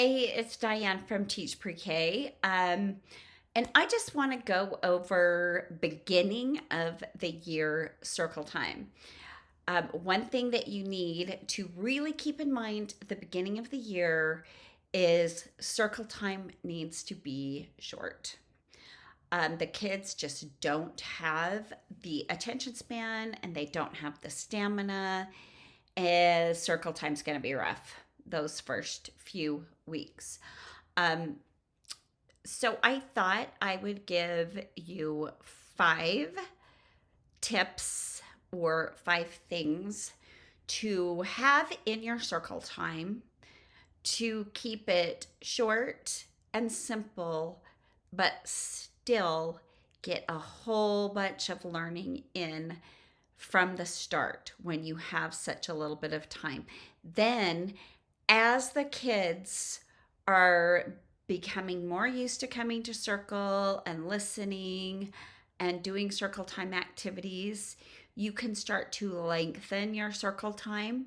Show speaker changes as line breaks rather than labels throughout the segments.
Hey, it's Diane from Teach Pre-K. And I just want to go over beginning of the year circle time. One thing that you need to really keep in mind at the beginning of the year is circle time needs to be short. The kids just don't have the attention span and they don't have the stamina. As circle time's going to be rough those first few weeks. Um, so I thought I would give you 5 tips or 5 things to have in your circle time to keep it short and simple, but still get a whole bunch of learning in from the start when you have such a little bit of time. Then, as the kids are becoming more used to coming to circle and listening and doing circle time activities, you can start to lengthen your circle time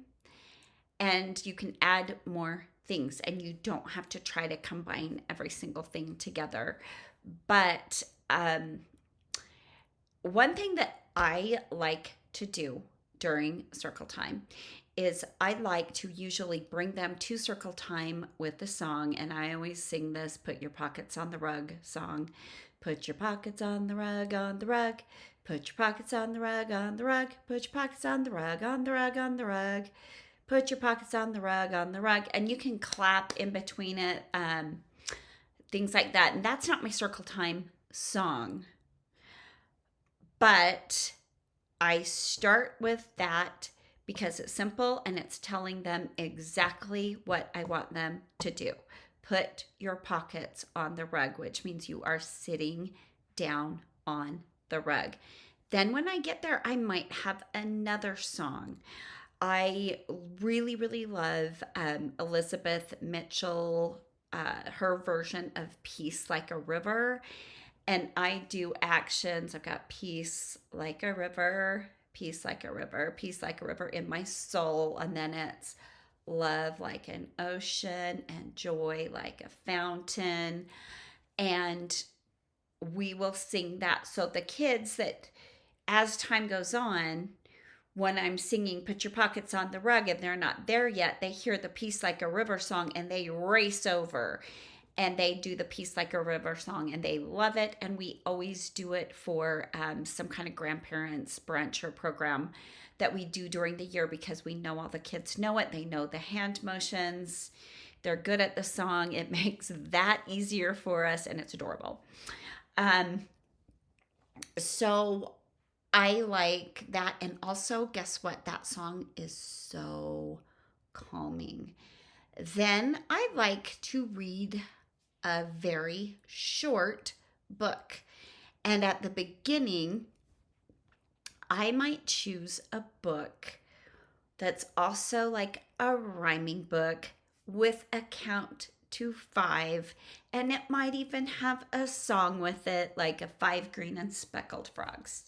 and you can add more things and you don't have to try to combine every single thing together. But one thing that I like to do during circle time is I like to usually bring them to circle time with the song, and I always sing this "Put Your Pockets on the Rug" song. Put your pockets on the rug, on the rug. Put your pockets on the rug, on the rug. Put your pockets on the rug, on the rug, on the rug. Put your pockets on the rug, on the rug. And you can clap in between it, things like that. And that's not my circle time song, but I start with that because it's simple and it's telling them exactly what I want them to do. Put your pockets on the rug, which means you are sitting down on the rug. Then when I get there, I might have another song. I really, really love Elizabeth Mitchell, her version of Peace Like a River. And I do actions. I've got peace like a river, peace like a river, peace like a river in my soul. And then it's love like an ocean and joy like a fountain. And we will sing that. So the kids that, as time goes on, when I'm singing Put Your Pockets on the Rug and they're not there yet, they hear the Peace Like a River song and they race over and they do the Peace Like a River song and they love it. And we always do it for some kind of grandparents brunch or program that we do during the year because we know all the kids know it. They know the hand motions. They're good at the song. It makes that easier for us and it's adorable. Um, so I like that. And also, guess what? That song is so calming. Then I like to read a very short book. And at the beginning, I might choose a book that's also like a rhyming book with a count to 5. And it might even have a song with it, like a 5 green and speckled frogs,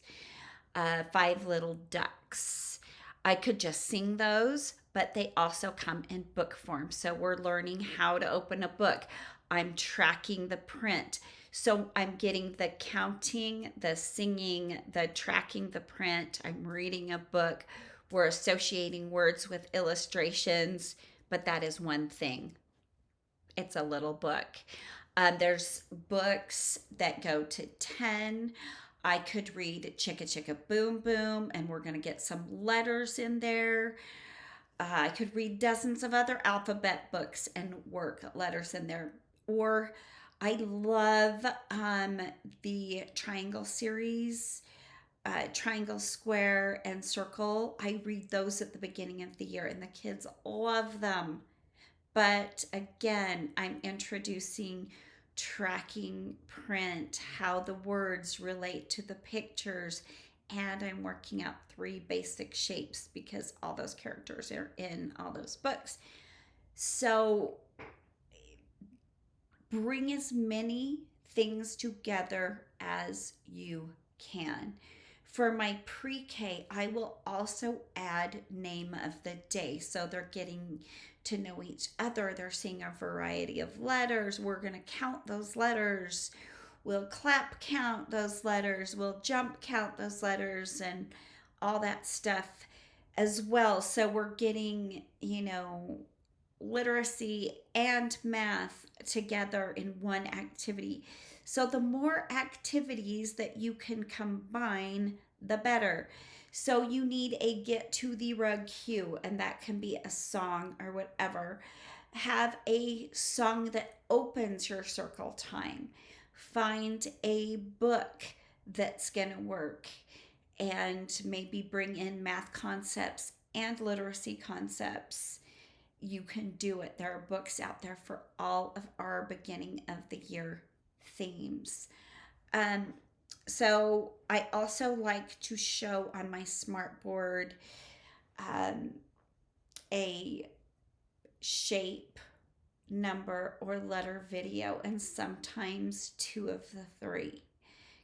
5 little ducks. I could just sing those, but they also come in book form. So we're learning how to open a book. I'm tracking the print. So I'm getting the counting, the singing, the tracking the print. I'm reading a book. We're associating words with illustrations, but that is one thing. It's a little book. There's books that go to 10. I could read Chicka Chicka Boom Boom, and we're going to get some letters in there. I could read dozens of other alphabet books and work letters in there. Or I love the triangle series, triangle, square, and circle. I read those at the beginning of the year, and the kids love them. But again, I'm introducing tracking print, how the words relate to the pictures, and I'm working out 3 basic shapes because all those characters are in all those books. So bring as many things together as you can. For my pre-K, I will also add name of the day. So they're getting to know each other. They're seeing a variety of letters. We're going to count those letters. We'll clap count those letters. We'll jump count those letters and all that stuff as well. So we're getting, literacy and math together in one activity. So the more activities that you can combine, the better. So you need a get to the rug cue, and that can be a song or whatever. Have a song that opens your circle time. Find a book that's going to work, and maybe bring in math concepts and literacy concepts. You can do it. There are books out there for all of our beginning of the year themes. Um, so I also like to show on my smart board um, a shape, number, or letter video, and sometimes two of the three,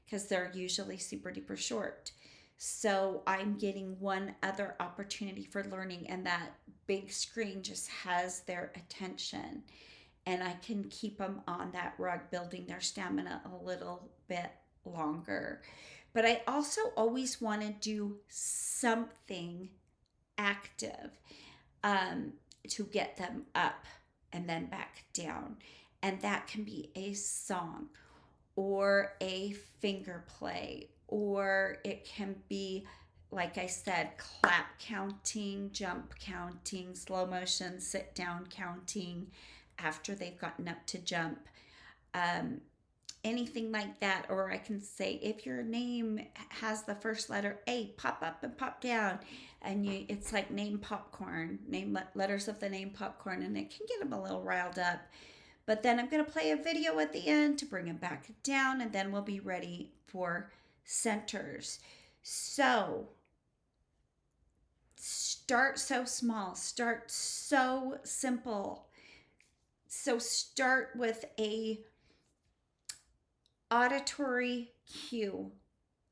because they're usually super duper short. So I'm getting one other opportunity for learning, and that big screen just has their attention, and I can keep them on that rug, building their stamina a little bit longer. But I also always want to do something active um, to get them up and then back down. And that can be a song or a finger play, or it can be, like I said, clap counting, jump counting, slow motion, sit down counting after they've gotten up to jump. Um, Anything like that. Or I can say, if your name has the first letter A, pop up and pop down. And it's like name popcorn, name letters of the name popcorn, and it can get them a little riled up. But then I'm going to play a video at the end to bring them back down, and then we'll be ready for centers. So start so small, start so simple. So start with a auditory cue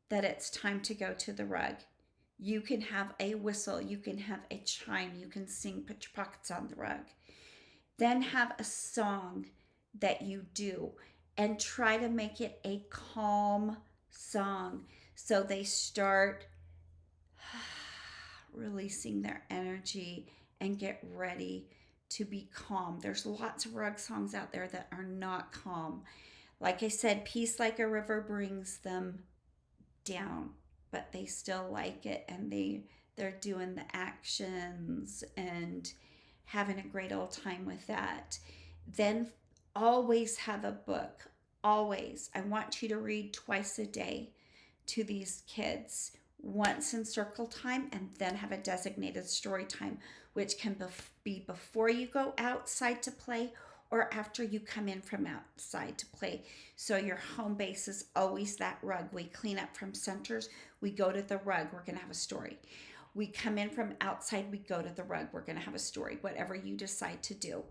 that it's time to go to the rug. You can have a whistle, you can have a chime, you can sing, put your pockets on the rug. Then have a song that you do, and try to make it a calm song so they start releasing their energy and get ready to be calm. There's lots of rug songs out there that are not calm. Like I said, peace like a river brings them down, but they still like it, and they're doing the actions and having a great old time with that. Then always have a book. Always. I want you to read twice a day to these kids. Once in circle time, and then have a designated story time, which can be before you go outside to play or after you come in from outside to play. So your home base is always that rug. We clean up from centers, we go to the rug, we're going to have a story. We come in from outside, we go to the rug, we're going to have a story, whatever you decide to do.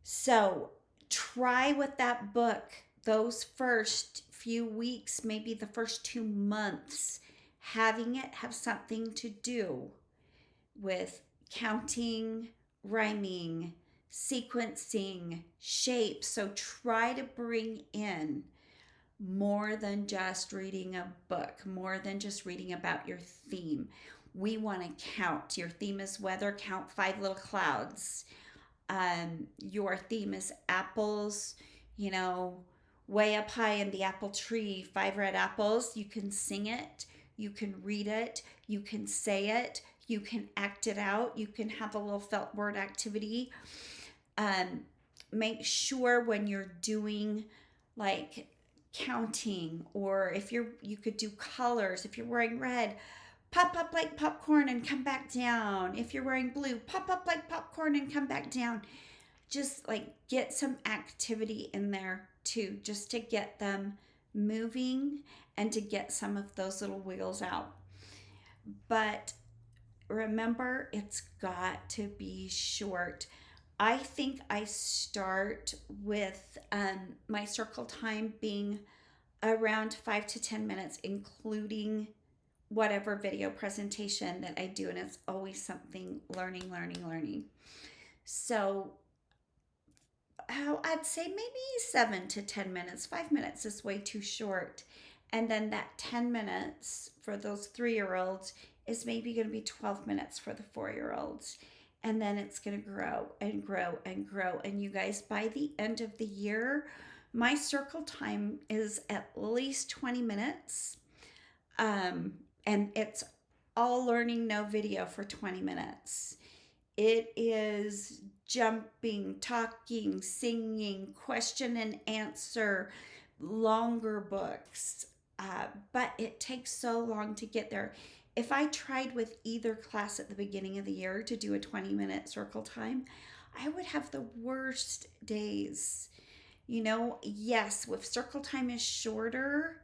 So try with that book those first few weeks, maybe the first 2 months, having it have something to do with counting, rhyming, sequencing, shapes. So try to bring in more than just reading a book, more than just reading about your theme. We want to count. Your theme is weather, count 5 little clouds. Your theme is apples, way up high in the apple tree, 5 red apples. You can sing it, you can read it, you can say it, you can act it out, you can have a little felt word activity. Make sure when you're doing like counting, or if you could do colors. If you're wearing red, pop up like popcorn and come back down. If you're wearing blue, pop up like popcorn and come back down. Just like get some activity in there too, just to get them moving and to get some of those little wiggles out. But remember, it's got to be short. I think I start with my circle time being around 5 to 10 minutes, including whatever video presentation that I do, and it's always something learning, learning, learning. So I'd say maybe 7 to 10 minutes. 5 minutes is way too short. And then that 10 minutes for those 3-year-olds is maybe going to be 12 minutes for the 4-year-olds. And then it's going to grow and grow and grow. And you guys, by the end of the year, my circle time is at least 20 minutes. And it's all learning, no video for 20 minutes. It is jumping, talking, singing, question and answer, longer books. But it takes so long to get there. If I tried with either class at the beginning of the year to do a 20-minute circle time, I would have the worst days. Yes, if circle time is shorter,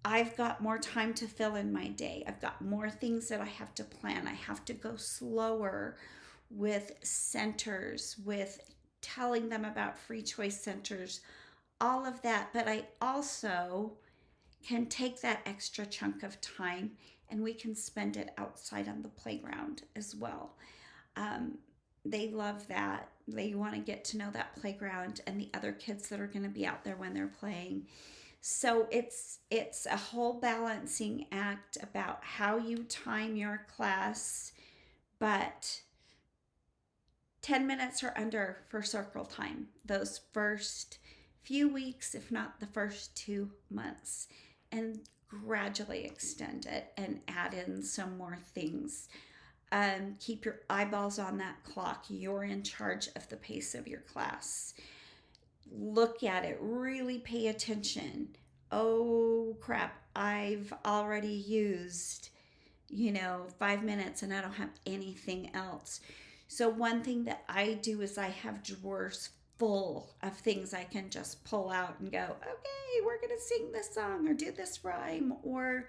I've got more time to fill in my day. I've got more things that I have to plan. I have to go slower with centers, with telling them about free choice centers, all of that. But I also can take that extra chunk of time and we can spend it outside on the playground as well. They love that. They want to get to know that playground and the other kids that are going to be out there when they're playing. So it's a whole balancing act about how you time your class, but 10 minutes or under for circle time those first few weeks, if not the first 2 months, and gradually extend it and add in some more things. Keep your eyeballs on that clock. You're in charge of the pace of your class. Look at it, really pay attention. Oh crap, I've already used 5 minutes and I don't have anything else. So one thing that I do is I have drawers full of things I can just pull out and go, okay, we're going to sing this song or do this rhyme, or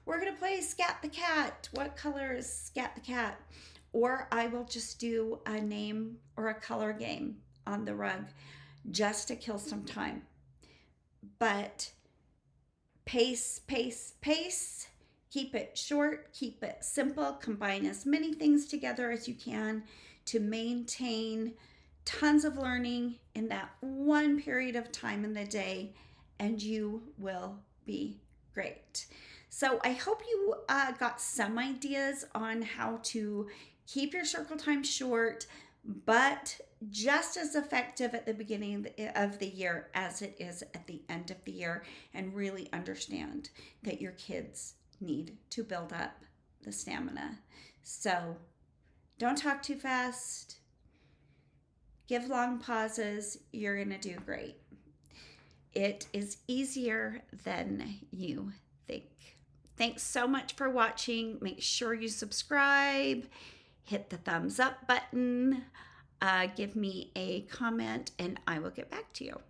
we're going to play Scat the Cat. What color is Scat the Cat? Or I will just do a name or a color game on the rug just to kill some time. But pace, pace, pace. Keep it short, keep it simple, combine as many things together as you can to maintain tons of learning in that one period of time in the day, and you will be great. So I hope you got some ideas on how to keep your circle time short, but just as effective at the beginning of the year as it is at the end of the year, and really understand that your kids need to build up the stamina. So don't talk too fast. Give long pauses. You're going to do great. It is easier than you think. Thanks so much for watching. Make sure you subscribe. Hit the thumbs up button. Give me a comment and I will get back to you.